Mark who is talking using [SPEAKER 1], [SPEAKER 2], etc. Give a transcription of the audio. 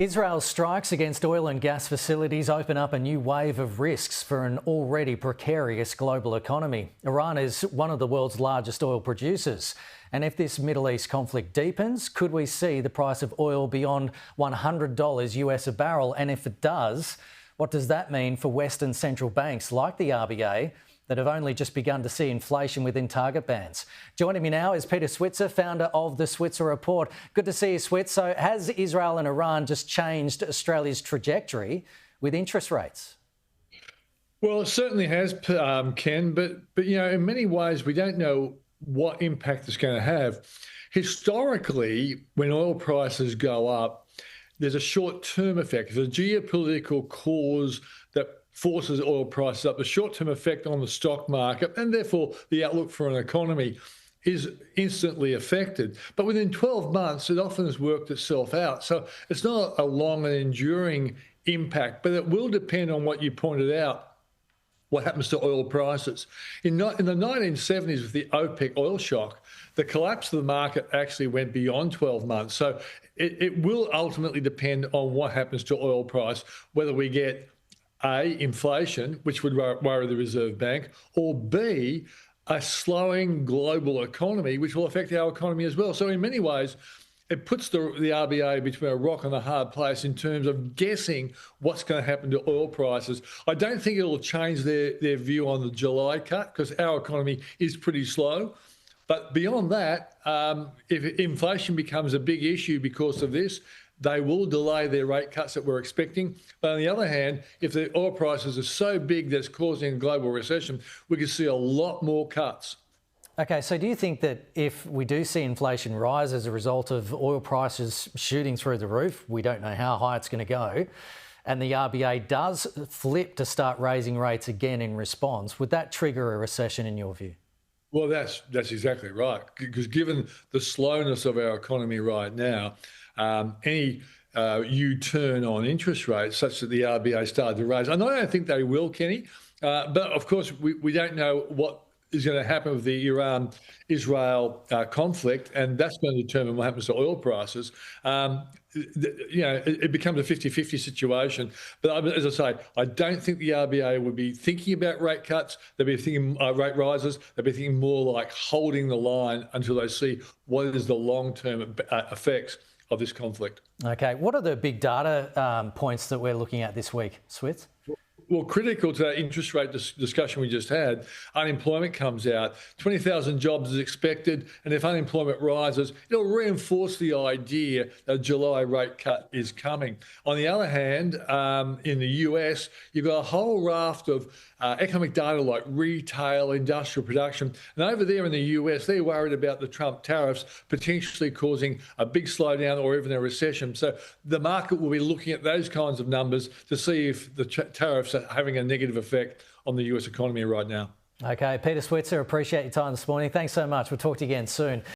[SPEAKER 1] Israel's strikes against oil and gas facilities open up a new wave of risks for an already precarious global economy. Iran is one of the world's largest oil producers. And if this Middle East conflict deepens, could we see the price of oil beyond $100 US a barrel? And if it does, what does that mean for Western central banks like the RBA that have only just begun to see inflation within target bands? Joining me now is Peter Switzer, founder of the Switzer Report. Good to see you, Switz. So has Israel and Iran just changed Australia's trajectory with interest rates?
[SPEAKER 2] Well, it certainly has, Ken, but in many ways, we don't know what impact it's going to have. Historically, when oil prices go up, there's a short-term effect. There's a geopolitical cause that forces oil prices up. The short-term effect on the stock market and therefore the outlook for an economy is instantly affected. But within 12 months, it often has worked itself out. So it's not a long and enduring impact, but it will depend on what you pointed out, what happens to oil prices. In the 1970s, with the OPEC oil shock, the collapse of the market actually went beyond 12 months. So it will ultimately depend on what happens to oil price, whether we get A, inflation, which would worry the Reserve Bank, or B, a slowing global economy, which will affect our economy as well. So in many ways, it puts the RBA between a rock and a hard place in terms of guessing what's going to happen to oil prices. I don't think it'll change their view on the July cut because our economy is pretty slow. But beyond that, if inflation becomes a big issue because of this, they will delay their rate cuts that we're expecting. But on the other hand, if the oil prices are so big that it's causing a global recession, we could see a lot more cuts.
[SPEAKER 1] Okay, so do you think that if we do see inflation rise as a result of oil prices shooting through the roof, we don't know how high it's going to go, and the RBA does flip to start raising rates again in response, would that trigger a recession in your view?
[SPEAKER 2] Well, that's exactly right. Because given the slowness of our economy right now, any U-turn on interest rates such that the RBA started to raise, and I don't think they will, Kenny, but of course we don't know what is going to happen with the Iran-Israel conflict, and that's going to determine what happens to oil prices. It becomes a 50-50 situation. But as I say, I don't think the RBA would be thinking about rate cuts. They'd be thinking rate rises. They'd be thinking more like holding the line until they see what is the long-term effects of this conflict.
[SPEAKER 1] Okay, what are the big data points that we're looking at this week, Switz?
[SPEAKER 2] Well, critical to that interest rate discussion we just had, unemployment comes out. 20,000 jobs is expected, and if unemployment rises, it'll reinforce the idea that a July rate cut is coming. On the other hand, in the US, you've got a whole raft of economic data like retail, industrial production. And over there in the US, they're worried about the Trump tariffs potentially causing a big slowdown or even a recession. So the market will be looking at those kinds of numbers to see if the tariffs are having a negative effect on the US economy right now.
[SPEAKER 1] Okay, Peter Switzer, appreciate your time this morning. Thanks so much. We'll talk to you again soon.